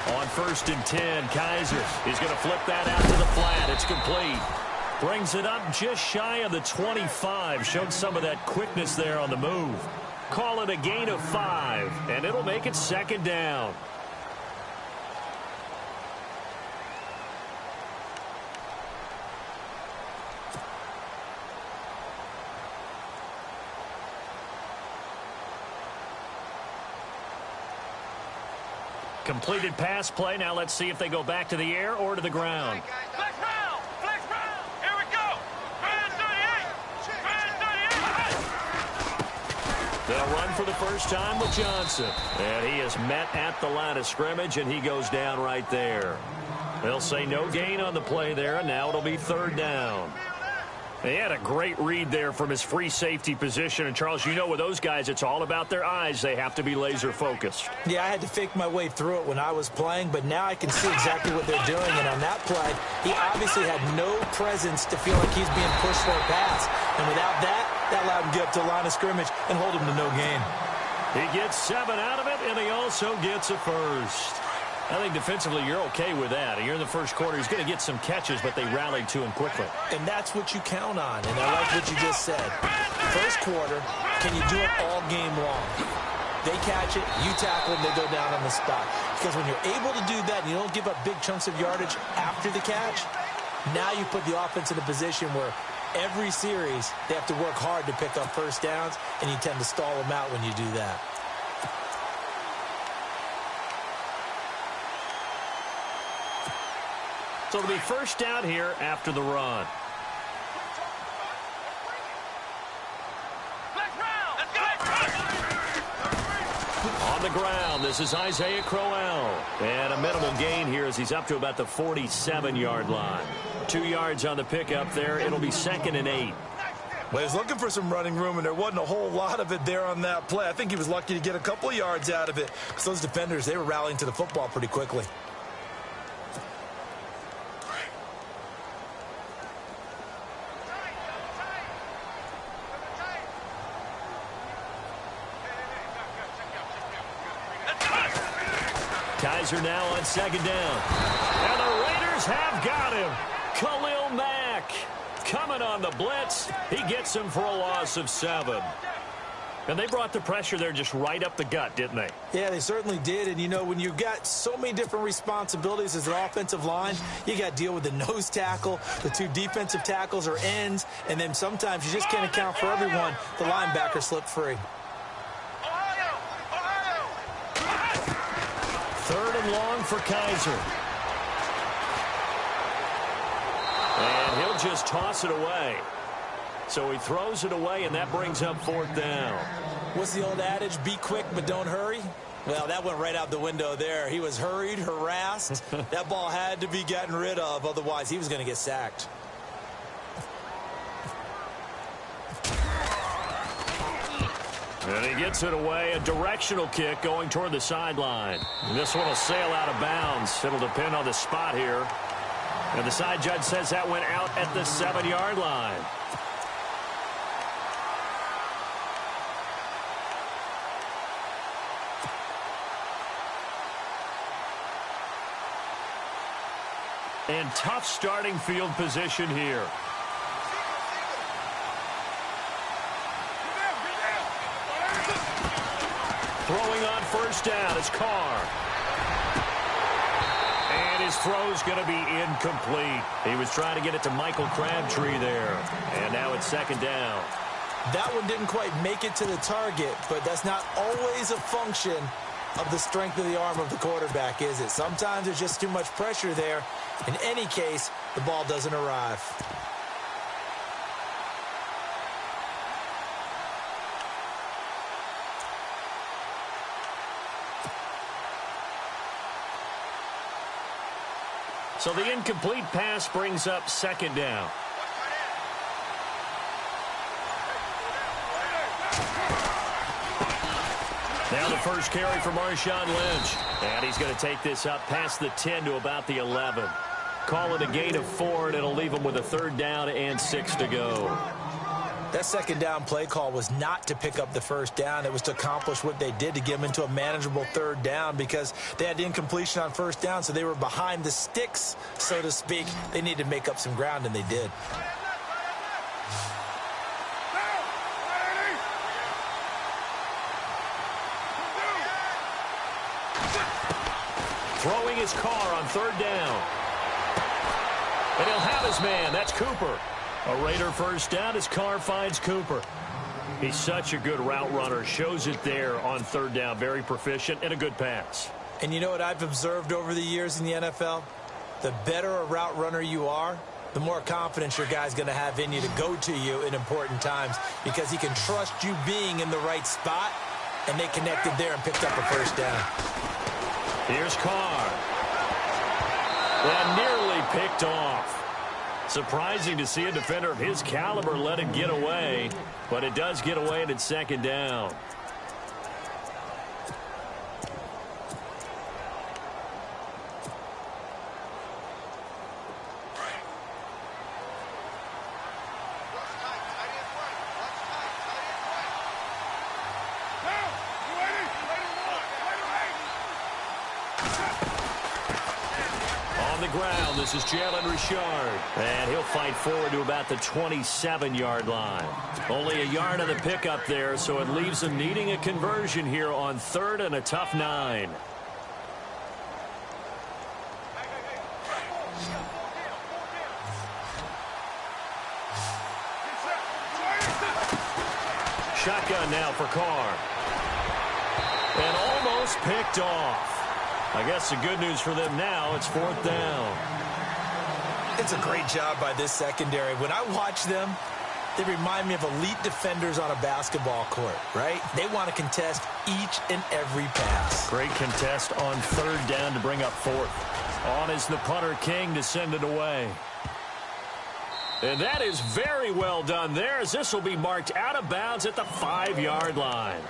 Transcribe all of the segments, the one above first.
On 1st and 10, Kaiser is going to flip that out to the flat. It's complete. Brings it up just shy of the 25. Showed some of that quickness there on the move. Call it a gain of 5, and it'll make it 2nd down. Completed pass play. Now let's see if they go back to the air or to the ground. Flex round! Flex round! Here we go! Man 38! They'll run for the first time with Johnson. And he is met at the line of scrimmage, and he goes down right there. They'll say no gain on the play there, and now it'll be 3rd down. He had a great read there from his free safety position. And, Charles, you know with those guys, it's all about their eyes. They have to be laser-focused. Yeah, I had to fake my way through it when I was playing, but now I can see exactly what they're doing. And on that play, he obviously had no presence to feel like he's being pushed for a pass. And without that, that allowed him to get up to the line of scrimmage and hold him to no gain. He gets 7 out of it, and he also gets a first. I think defensively you're okay with that. You're in the first quarter. He's going to get some catches, but they rallied to him quickly. And that's what you count on, and I like what you just said. First quarter, can you do it all game long? They catch it, you tackle them, they go down on the spot. Because when you're able to do that and you don't give up big chunks of yardage after the catch, now you put the offense in a position where every series they have to work hard to pick up first downs, and you tend to stall them out when you do that. So it'll be first down here after the run. On the ground, this is Isaiah Crowell. And a minimal gain here as he's up to about the 47-yard line. 2 yards on the pickup there. It'll be 2nd and 8. Well, he's looking for some running room, and there wasn't a whole lot of it there on that play. I think he was lucky to get a couple of yards out of it. Because those defenders, they were rallying to the football pretty quickly. Kaiser now on 2nd down. And the Raiders have got him. Khalil Mack coming on the blitz. He gets him for a loss of 7. And they brought the pressure there just right up the gut, didn't they? Yeah, they certainly did. And, you know, when you've got so many different responsibilities as an offensive line, you got to deal with the nose tackle, the 2 defensive tackles or ends, and then sometimes you just can't account for everyone. The linebacker slipped free. 3rd and long for Kaiser. And he'll just toss it away. So he throws it away, and that brings up 4th down. What's the old adage? Be quick, but don't hurry? Well, that went right out the window there. He was hurried, harassed. That ball had to be gotten rid of, otherwise he was going to get sacked. And he gets it away, a directional kick going toward the sideline. And this one will sail out of bounds. It'll depend on the spot here. And the side judge says that went out at the 7-yard line. And tough starting field position here. Throwing on 1st down is Carr. And his throw's going to be incomplete. He was trying to get it to Michael Crabtree there. And now it's 2nd down. That one didn't quite make it to the target, but that's not always a function of the strength of the arm of the quarterback, is it? Sometimes there's just too much pressure there. In any case, the ball doesn't arrive. So the incomplete pass brings up 2nd down. Now the first carry for Marshawn Lynch. And he's going to take this up past the 10 to about the 11. Call it a gain of 4, and it'll leave him with a 3rd down and 6 to go. That second down play call was not to pick up the first down. It was to accomplish what they did, to get them into a manageable third down, because they had incompletion on first down, so they were behind the sticks, so to speak. They needed to make up some ground, and they did. Throwing his car on third down. And he'll have his man. That's Cooper. A Raider first down as Carr finds Cooper. He's such a good route runner. Shows it there on third down. Very proficient and a good pass. And you know what I've observed over the years in the NFL? The better a route runner you are, the more confidence your guy's going to have in you to go to you in important times, because he can trust you being in the right spot, and they connected there and picked up a first down. Here's Carr. And nearly picked off. Surprising to see a defender of his caliber let it get away, but it does get away and it's second down. Ground. This is Jalen Richard. And he'll fight forward to about the 27-yard line. Only a yard of the pickup there, so it leaves him needing a conversion here on third and a tough 9. Shotgun now for Carr. And almost picked off. I guess the good news for them now, it's fourth down. It's a great job by this secondary. When I watch them, they remind me of elite defenders on a basketball court, right? They want to contest each and every pass. Great contest on third down to bring up fourth. On is the punter King to send it away. And that is very well done there, as this will be marked out of bounds at the 5-yard line.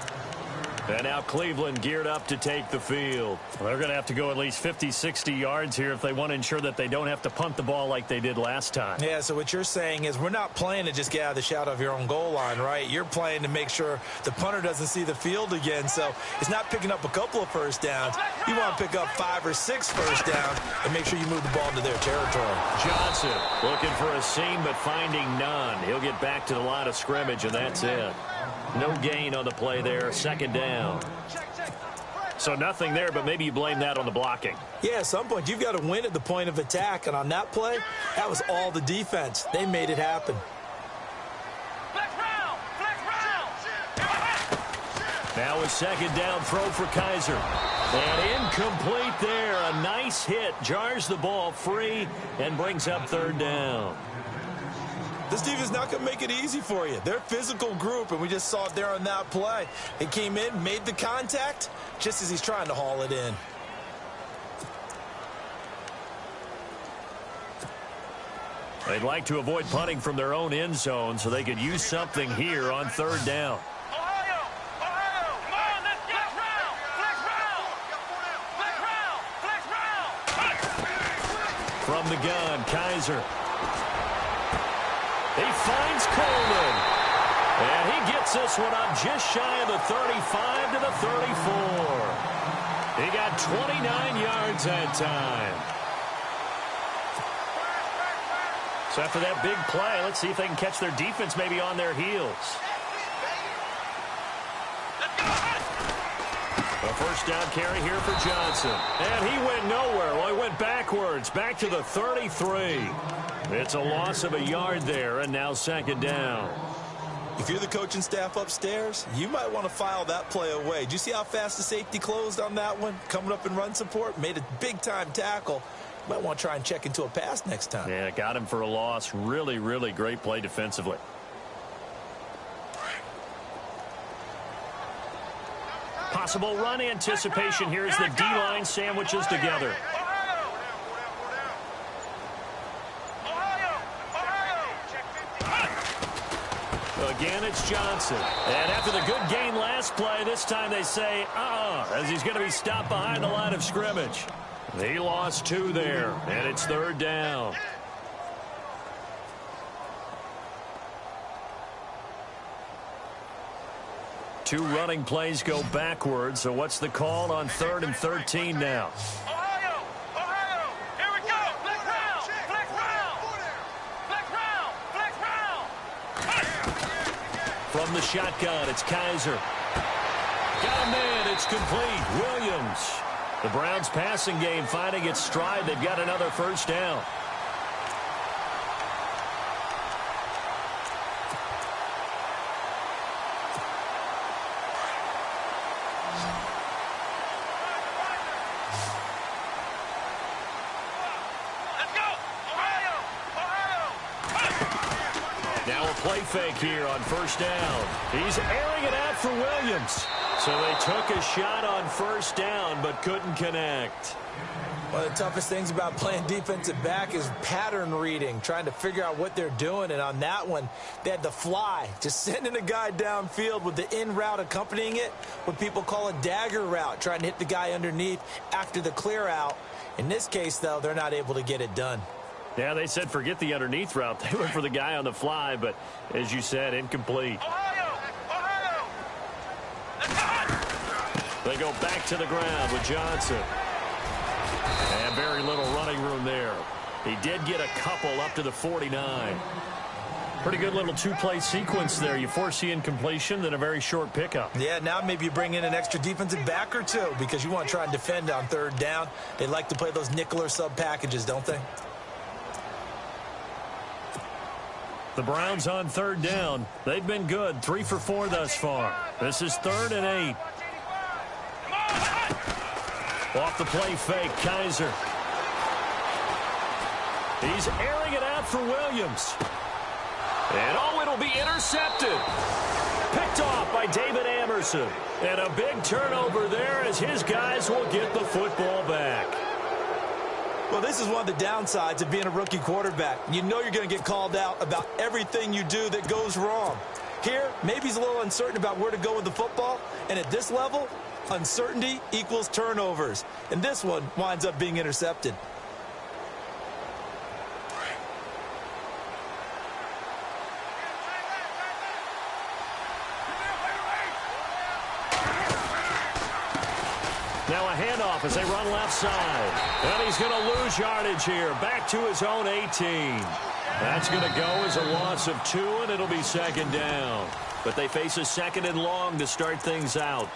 And now Cleveland geared up to take the field. Well, they're going to have to go at least 50, 60 yards here if they want to ensure that they don't have to punt the ball like they did last time. Yeah, so what you're saying is we're not playing to just get out of the shadow of your own goal line, right? You're playing to make sure the punter doesn't see the field again. So it's not picking up a couple of first downs. You want to pick up 5 or 6 first downs and make sure you move the ball into their territory. Johnson looking for a seam but finding none. He'll get back to the line of scrimmage, and that's it. No gain on the play there, second down. So nothing there, but maybe you blame that on the blocking. Yeah, at some point you've got to win at the point of attack, and on that play, that was all the defense. They made it happen. Now a second down throw for Kaiser. And incomplete there. A nice hit. Jars the ball free and brings up third down. This defense is not going to make it easy for you. They're a physical group, and we just saw it there on that play. It came in, made the contact, just as he's trying to haul it in. They'd like to avoid punting from their own end zone so they could use something here on third down. From the gun, Kaiser. He finds Coleman. And he gets this one up just shy of the 35 to the 34. He got 29 yards that time. So after that big play, let's see if they can catch their defense maybe on their heels. A first down carry here for Johnson. And he went nowhere. Well, he went backwards, back to the 33. It's a loss of a yard there, and now second down. If you're the coaching staff upstairs, you might want to file that play away. Did you see how fast the safety closed on that one? Coming up in run support, made a big-time tackle. You might want to try and check into a pass next time. Yeah, got him for a loss. Really, really great play defensively. Possible run anticipation here as the D-line sandwiches together. Again, it's Johnson. And after the good gain last play, this time they say, as he's going to be stopped behind the line of scrimmage. He lost 2 there, and it's third down. 2 running plays go backwards. So what's the call on 3rd and 13 now? Ohio! Ohio! Here we go! Flex round! Flex round! Flex round! Flex round! From the shotgun, it's Kaiser. Got a man. It's complete. Williams. The Browns passing game finding its stride. They've got another first down. Let's go! Ohio! Ohio! Now a play fake here on first down. He's airing it out for Williams. So they took a shot on first down but couldn't connect. One of the toughest things about playing defensive back is pattern reading, trying to figure out what they're doing. And on that one, they had to fly, just sending a guy downfield with the in route accompanying it, what people call a dagger route, trying to hit the guy underneath after the clear out. In this case, though, they're not able to get it done. Yeah, they said forget the underneath route. They went for the guy on the fly, but as you said, incomplete. Ohio! Ohio! They go back to the ground with Johnson. And very little running room there. He did get a couple up to the 49. Pretty good little 2-play sequence there. You force the incompletion, then a very short pickup. Yeah, now maybe you bring in an extra defensive back or two because you want to try and defend on 3rd down. They like to play those nickel or sub packages, don't they? The Browns on 3rd down. They've been good. 3 for 4 thus far. This is 3rd and 8. Off the play fake, Kaiser. He's airing it out for Williams. And it'll be intercepted. Picked off by David Amerson. And a big turnover there as his guys will get the football back. Well, this is one of the downsides of being a rookie quarterback. You know you're going to get called out about everything you do that goes wrong. Here, maybe he's a little uncertain about where to go with the football. And at this level, uncertainty equals turnovers. And this one winds up being intercepted. Now a handoff as they run left side. And he's going to lose yardage here. Back to his own 18. That's going to go as a loss of 2, and it'll be 2nd down. But they face a 2nd and long to start things out.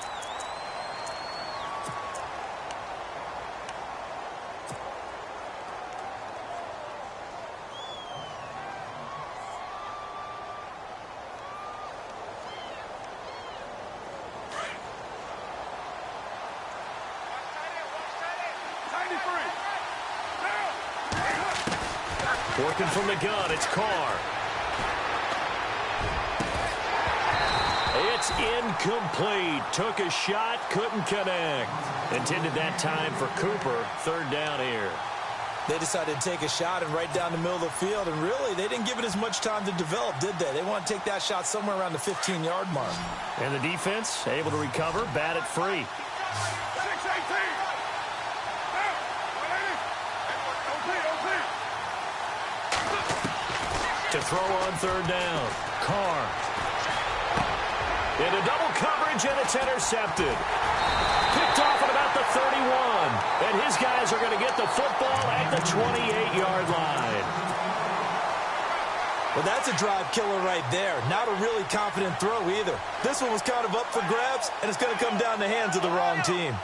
Working from the gun, it's Carr. It's incomplete. Took a shot, couldn't connect. Intended that time for Cooper. 3rd down here. They decided to take a shot and right down the middle of the field, and really, they didn't give it as much time to develop, did they? They want to take that shot somewhere around the 15-yard mark. And the defense able to recover, bat it free. 6-18! To throw on 3rd down. Carr. Into double coverage, and it's intercepted. Picked off at about the 31. And his guys are going to get the football at the 28-yard line. Well, that's a drive killer right there. Not a really confident throw either. This one was kind of up for grabs, and it's going to come down the hands of the wrong team.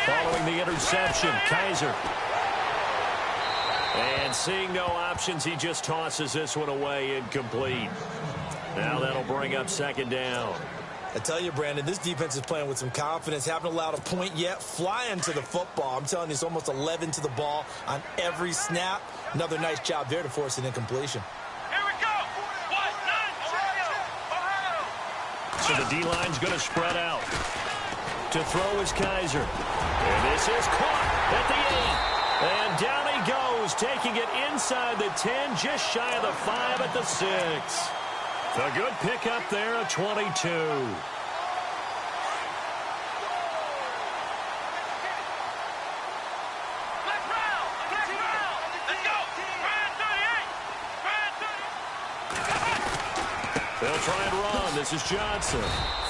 Following the interception, Kaiser. And seeing no options, he just tosses this one away, incomplete. Now that'll bring up 2nd down. I tell you, Brandon, this defense is playing with some confidence. Haven't allowed a point yet. Flying to the football. I'm telling you, it's almost 11 to the ball on every snap. Another nice job there to force an incompletion. Here we go! 1-9! Ohio! So the D-line's going to spread out. To throw is Kaiser. And this is caught at the 8. And down he goes, taking it inside the 10, just shy of the 5 at the 6. A good pickup there at 22. Let's go! Brand 38! They'll try and run. one. This is Johnson.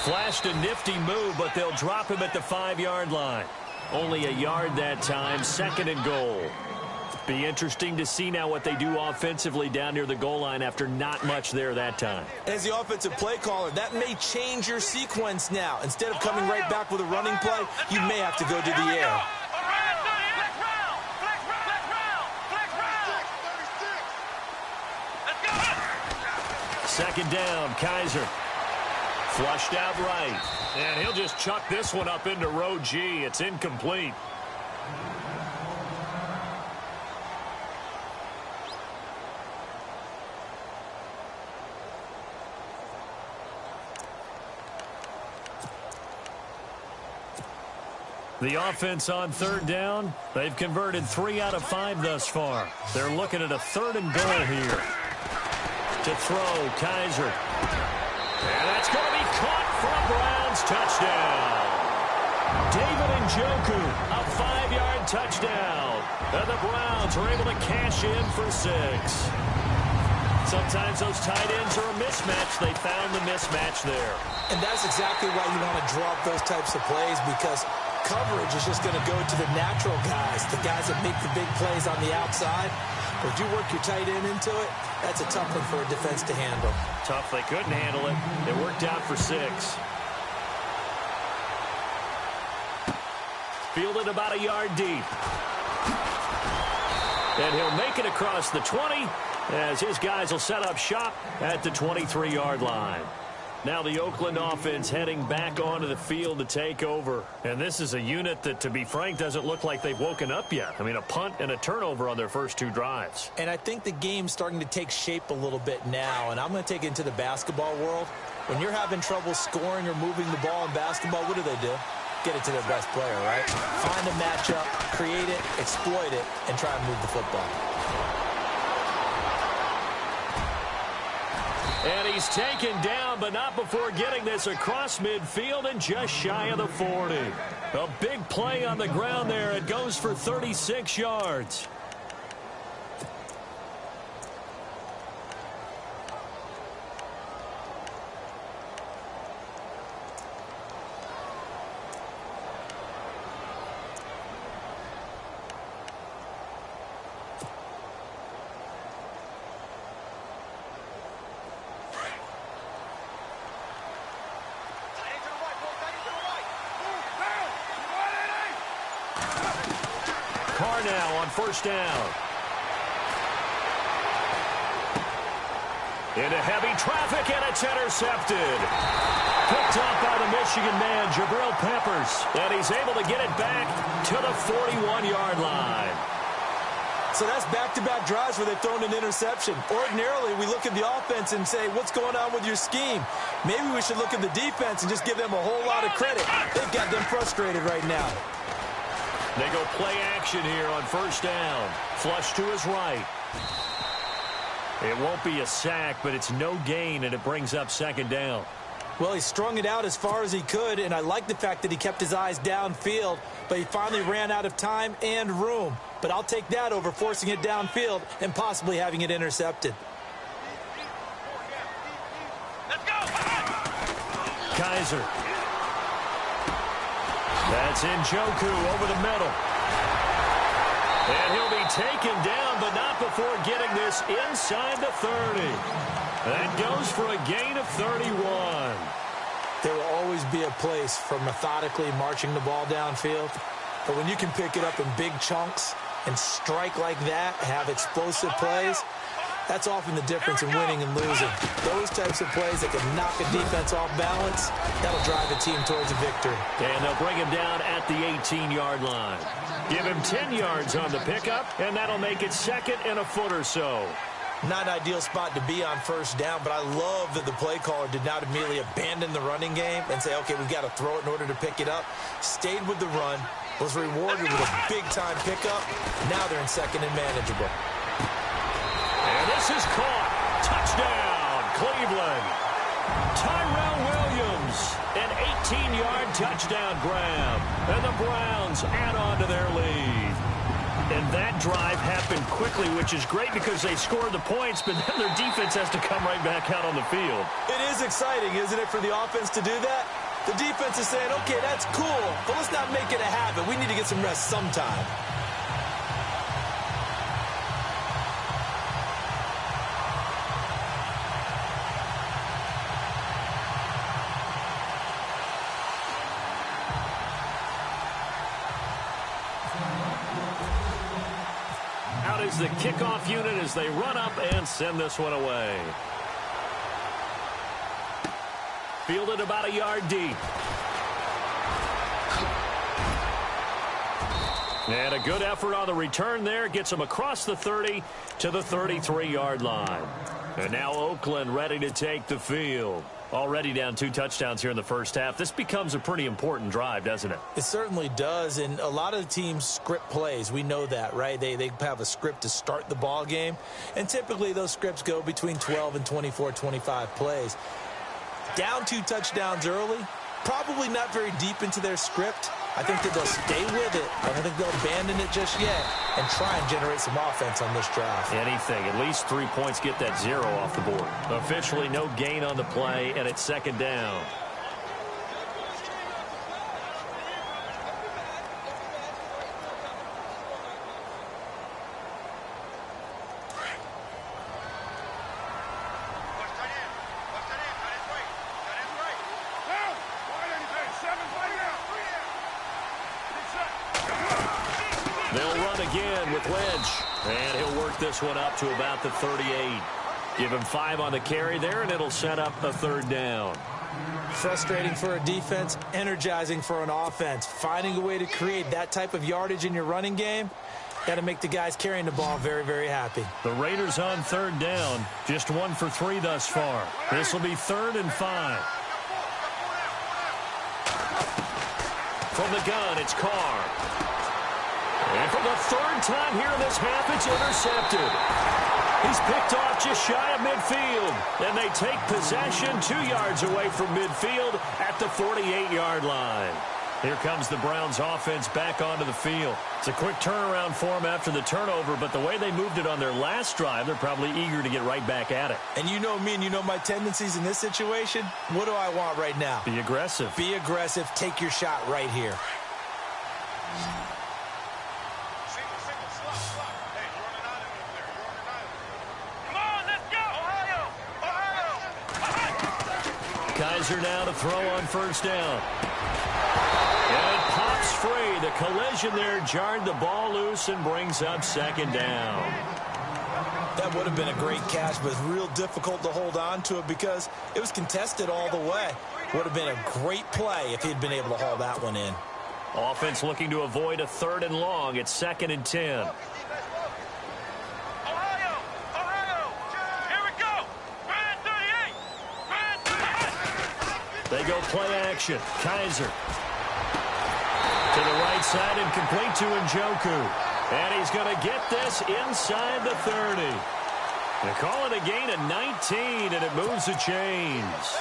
Flashed a nifty move, but they'll drop him at the 5-yard line. Only a yard that time, 2nd and goal. Be interesting to see now what they do offensively down near the goal line after not much there that time. As the offensive play caller, that may change your sequence now. Instead of coming right back with a running play, you may have to go to the air. Second down, Kaiser. Flushed out right. And he'll just chuck this one up into row G. It's incomplete. The offense on 3rd down, they've converted 3 out of 5 thus far. They're looking at a 3rd and goal here. To throw, Kaiser. And that's going to be caught for a Browns touchdown. David Njoku, a 5-yard touchdown. And the Browns are able to cash in for 6. Sometimes those tight ends are a mismatch. They found the mismatch there. And that's exactly why you want to draw up those types of plays, because coverage is just going to go to the natural guys, the guys that make the big plays on the outside. But if you work your tight end into it, that's a tough one for a defense to handle. Tough. They couldn't handle it. It worked out for 6. Fielded about a yard deep. And he'll make it across the 20 as his guys will set up shop at the 23-yard line. Now the Oakland offense heading back onto the field to take over. And this is a unit that, to be frank, doesn't look like they've woken up yet. I mean, a punt and a turnover on their first 2 drives. And I think the game's starting to take shape a little bit now. And I'm going to take it into the basketball world. When you're having trouble scoring or moving the ball in basketball, what do? Get it to their best player, right? Find a matchup, create it, exploit it, and try and move the football. And he's taken down, but not before getting this across midfield and just shy of the 40. A big play on the ground there. It goes for 36 yards. Now on first down. Into heavy traffic, and it's intercepted. Picked up by the Michigan man, Jabril Peppers. And he's able to get it back to the 41-yard line. So that's back-to-back drives where they've thrown an interception. Ordinarily, we look at the offense and say, what's going on with your scheme? Maybe we should look at the defense and just give them a whole lot of credit. They've got them frustrated right now. They go play action here on first down. Flush to his right. It won't be a sack, but it's no gain, and it brings up second down. Well, he strung it out as far as he could, and I like the fact that he kept his eyes downfield, but he finally ran out of time and room. But I'll take that over forcing it downfield and possibly having it intercepted. Let's go! Kaiser. That's Njoku over the middle. And he'll be taken down, but not before getting this inside the 30. That goes for a gain of 31. There will always be a place for methodically marching the ball downfield. But when you can pick it up in big chunks and strike like that, have explosive plays, that's often the difference in winning and losing. Those types of plays that can knock a defense off balance, that'll drive a team towards a victory. And they'll bring him down at the 18-yard line. Give him 10 yards on the pickup, and that'll make it second and a foot or so. Not an ideal spot to be on first down, but I love that the play caller did not immediately abandon the running game and say, okay, we've got to throw it in order to pick it up. Stayed with the run, was rewarded with a big-time pickup. Now they're in second and manageable. And this is caught. Touchdown, Cleveland. Tyrell Williams, an 18-yard touchdown grab. And the Browns add on to their lead. And that drive happened quickly, which is great because they scored the points, but then their defense has to come right back out on the field. It is exciting, isn't it, for the offense to do that? The defense is saying, okay, that's cool, but let's not make it a habit. We need to get some rest sometime. Out is the kickoff unit as they run up and send this one away. Fielded about a yard deep. And a good effort on the return there. Gets them across the 30 to the 33-yard line. And now Oakland ready to take the field. Already down 2 touchdowns here in the first half. This becomes a pretty important drive, doesn't it? It certainly does, and a lot of the teams script plays. We know that, right? They have a script to start the ball game, and typically those scripts go between 12 and 24, 25 plays. Down 2 touchdowns early, probably not very deep into their script. I think that they'll stay with it. I don't think they'll abandon it just yet and try and generate some offense on this drive. Anything. At least 3 points, get that 0 off the board. Officially no gain on the play, and it's second down. They'll run again with Lynch. And he'll work this one up to about the 38. Give him 5 on the carry there, and it'll set up a third down. Frustrating for a defense, energizing for an offense. Finding a way to create that type of yardage in your running game, got to make the guys carrying the ball very, very happy. The Raiders on third down, just 1 for 3 thus far. This will be 3rd and 5. From the gun, it's Carr. And for the 3rd time here in this half, it's intercepted. He's picked off just shy of midfield. And they take possession 2 yards away from midfield at the 48-yard line. Here comes the Browns offense back onto the field. It's a quick turnaround for them after the turnover, but the way they moved it on their last drive, they're probably eager to get right back at it. And you know me and you know my tendencies in this situation. What do I want right now? Be aggressive. Be aggressive. Take your shot right here. Kaiser now to throw on first down. And it pops free. The collision there jarred the ball loose and brings up second down. That would have been a great catch, but it's real difficult to hold on to it because it was contested all the way. Would have been a great play if he'd been able to haul that one in. Offense looking to avoid a 3rd and long. It's 2nd and 10. They go play action. Kaiser to the right side and complete to Njoku. And he's going to get this inside the 30. They call it a gain of 19, and it moves the chains.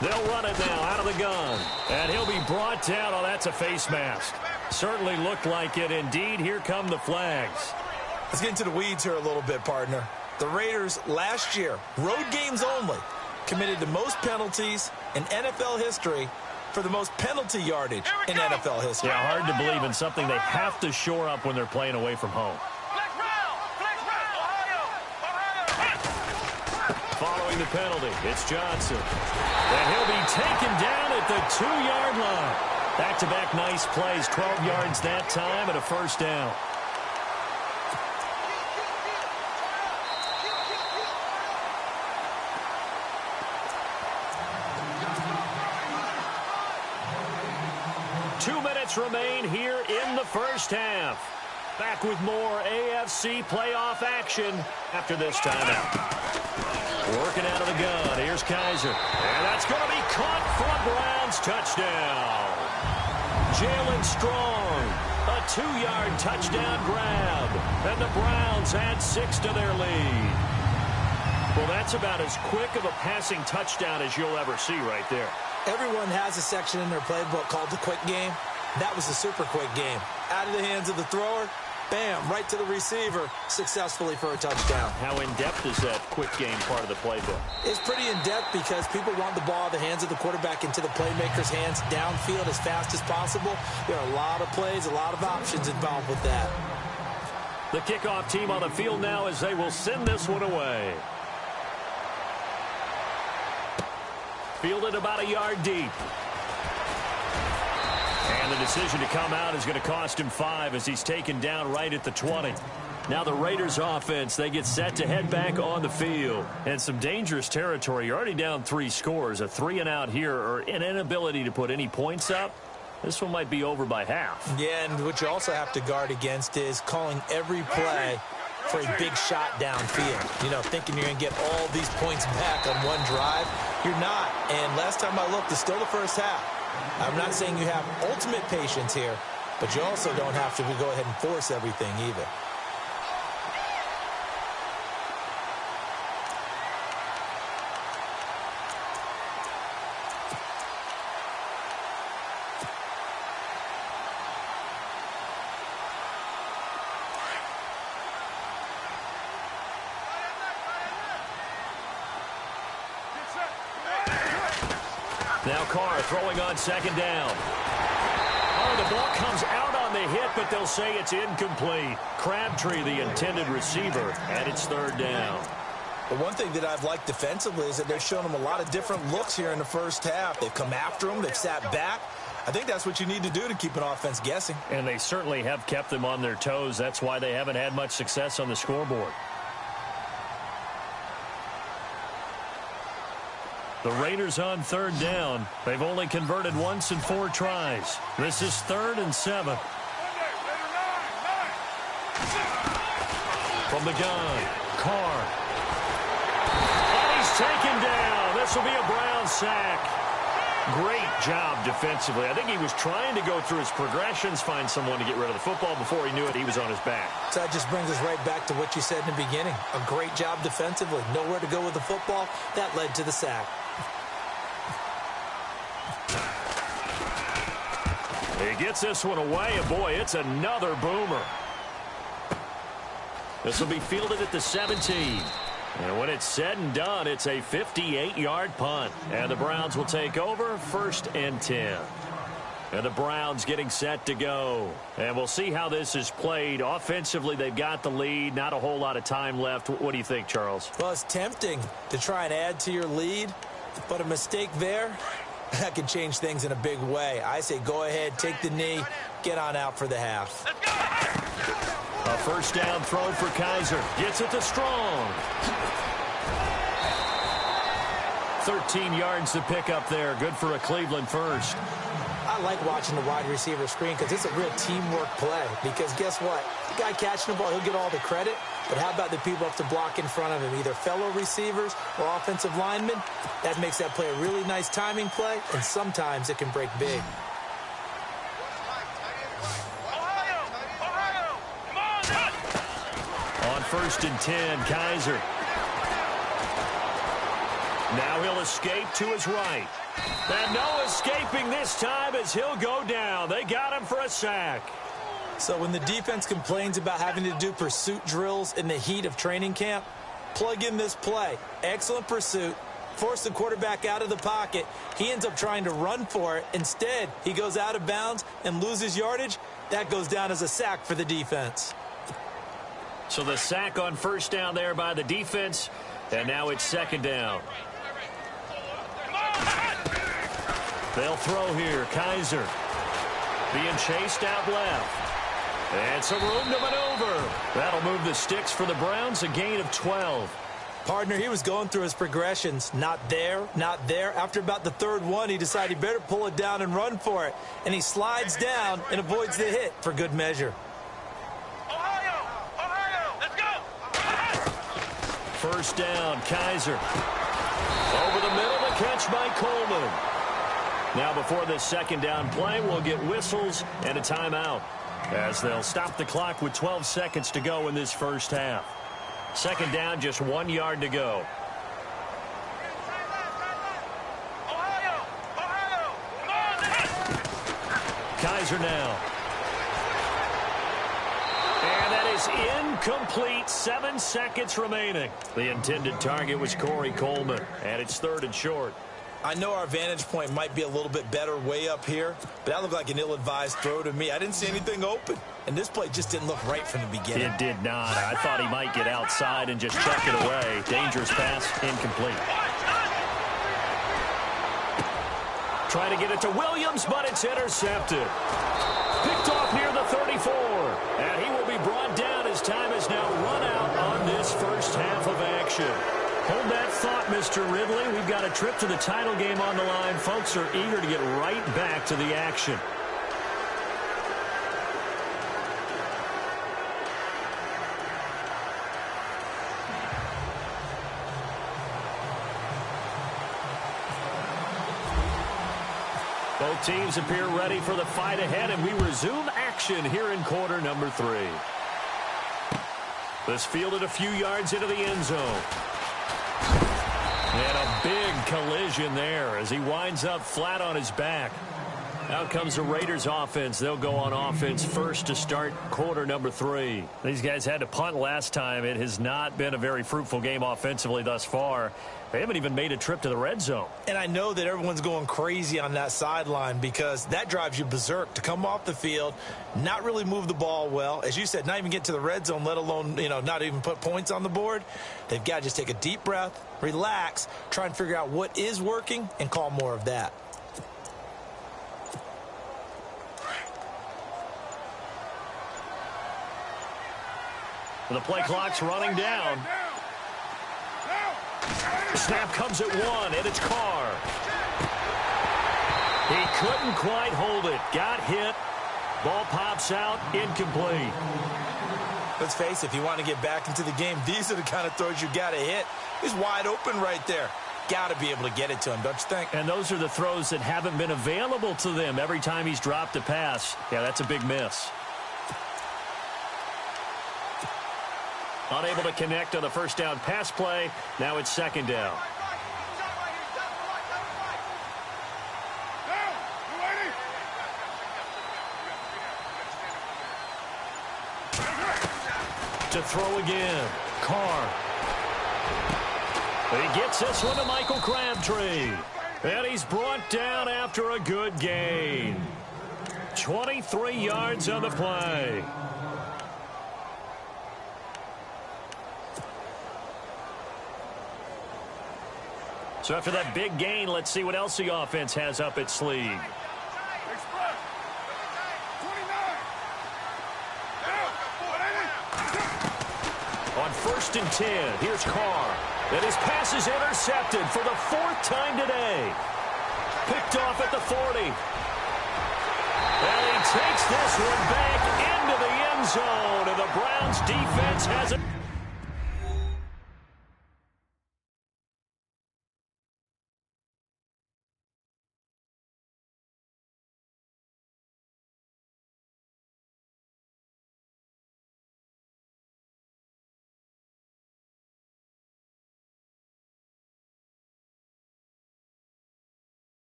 They'll run it now out of the gun. And he'll be brought down. Oh, that's a face mask. Certainly looked like it. Indeed, here come the flags. Let's get into the weeds here a little bit, partner. The Raiders last year, road games only, committed the most penalties in NFL history for the most penalty yardage in NFL history. Yeah, hard to believe in something they have to shore up when they're playing away from home. Following the penalty, it's Johnson. And he'll be taken down at the 2-yard line. Back-to-back nice plays, 12 yards that time, and a first down. Two minutes remain here in the first half. Back with more AFC playoff action after this timeout. Working out of the gun. Here's Kaiser. And that's going to be caught for a Browns touchdown. Jalen Strong. A 2-yard touchdown grab. And the Browns add 6 to their lead. Well, that's about as quick of a passing touchdown as you'll ever see right there. Everyone has a section in their playbook called the quick game. That was a super quick game. Out of the hands of the thrower, bam, right to the receiver, successfully for a touchdown. How in-depth is that quick game part of the playbook? It's pretty in-depth because people want the ball out of the hands of the quarterback into the playmaker's hands downfield as fast as possible. There are a lot of plays, a lot of options involved with that. The kickoff team on the field now as they will send this one away. Fielded about a yard deep. And the decision to come out is going to cost him 5 as he's taken down right at the 20. Now the Raiders offense, they get set to head back on the field. And some dangerous territory. You're already down 3 scores. A 3-and-out here or an inability to put any points up. This one might be over by half. Yeah, and what you also have to guard against is calling every play for a big shot downfield. You know, thinking you're going to get all these points back on one drive. You're not. And last time I looked, it's still the first half. I'm not saying you have ultimate patience here, but you also don't have to go ahead and force everything either. Now Carr throwing on second down. Oh, the ball comes out on the hit, but they'll say it's incomplete. Crabtree, the intended receiver, and it's third down. But one thing that I've liked defensively is that they've shown them a lot of different looks here in the first half. They've come after them. They've sat back. I think that's what you need to do to keep an offense guessing. And they certainly have kept them on their toes. That's why they haven't had much success on the scoreboard. The Raiders on third down. They've only converted once in 4 tries. This is 3rd and 7. From the gun, Carr. And he's taken down. This will be a Brown sack. Great job defensively. I think he was trying to go through his progressions, find someone to get rid of the football. Before he knew it, he was on his back. So that just brings us right back to what you said in the beginning. A great job defensively. Nowhere to go with the football. That led to the sack. He gets this one away, and boy, it's another boomer. This will be fielded at the 17. And when it's said and done, it's a 58-yard punt. And the Browns will take over 1st and 10. And the Browns getting set to go. And we'll see how this is played. Offensively, they've got the lead. Not a whole lot of time left. What do you think, Charles? Well, it's tempting to try and add to your lead, but a mistake there, that can change things in a big way. I say go ahead, take the knee, get on out for the half. A first down throw for Kaiser. Gets it to Strong. 13 yards to pick up there. Good for a Cleveland first. I like watching the wide receiver screen because it's a real teamwork play. Because guess what? The guy catching the ball, he'll get all the credit. But how about the people up to block in front of him, either fellow receivers or offensive linemen? That makes that play a really nice timing play, and sometimes it can break big. On 1st and 10, Kaiser. Now he'll escape to his right. And no escaping this time as he'll go down. They got him for a sack. So when the defense complains about having to do pursuit drills in the heat of training camp, plug in this play. Excellent pursuit. Force the quarterback out of the pocket. He ends up trying to run for it. Instead, he goes out of bounds and loses yardage. That goes down as a sack for the defense. So the sack on first down there by the defense. And now it's second down. They'll throw here. Kaiser being chased out left. And some room to maneuver. That'll move the sticks for the Browns, a gain of 12. Partner, he was going through his progressions. Not there, not there. After about the 3rd one, he decided he better pull it down and run for it. And he slides down and avoids the hit for good measure. Ohio, let's go. First down, Kaiser. Over the middle, the catch by Coleman. Now before this second down play, we'll get whistles and a timeout, as they'll stop the clock with 12 seconds to go in this first half. Second down, just 1 yard to go. Kaiser now. And that is incomplete. 7 seconds remaining. The intended target was Corey Coleman, and it's 3rd and short. I know our vantage point might be a little bit better way up here, but that looked like an ill-advised throw to me. I didn't see anything open, and this play just didn't look right from the beginning. It did not. I thought he might get outside and just chuck it away. Dangerous pass, incomplete. Try to get it to Williams, but it's intercepted. Picked off near the 34. And he will be brought down as time is now run out on this first half of action. Hold that thought, Mr. Ridley. We've got a trip to the title game on the line. Folks are eager to get right back to the action. Both teams appear ready for the fight ahead, and we resume action here in quarter number 3. This fielded a few yards into the end zone. And a big collision there as he winds up flat on his back. Out comes the Raiders offense. They'll go on offense first to start quarter number 3. These guys had to punt last time. It has not been a very fruitful game offensively thus far. They haven't even made a trip to the red zone. And I know that everyone's going crazy on that sideline because that drives you berserk to come off the field, not really move the ball well. As you said, not even get to the red zone, let alone, not even put points on the board. They've got to just take a deep breath, relax, try and figure out what is working and call more of that. The play clock's running down. Snap comes at 1, and it's Carr. He couldn't quite hold it. Got hit. Ball pops out. Incomplete. Let's face it, if you want to get back into the game, these are the kind of throws you got to hit. He's wide open right there. Got to be able to get it to him, don't you think? And those are the throws that haven't been available to them every time he's dropped a pass. Yeah, that's a big miss. Unable to connect on the first down pass play. Now it's second down. To throw again. Carr. He gets this one to Michael Crabtree. And he's brought down after a good gain. 23 yards on the play. So after that big gain, let's see what else the offense has up its sleeve. On 1st and 10, here's Carr. And his pass is intercepted for the 4th time today. Picked off at the 40. And he takes this one back into the end zone. And the Browns defense has it.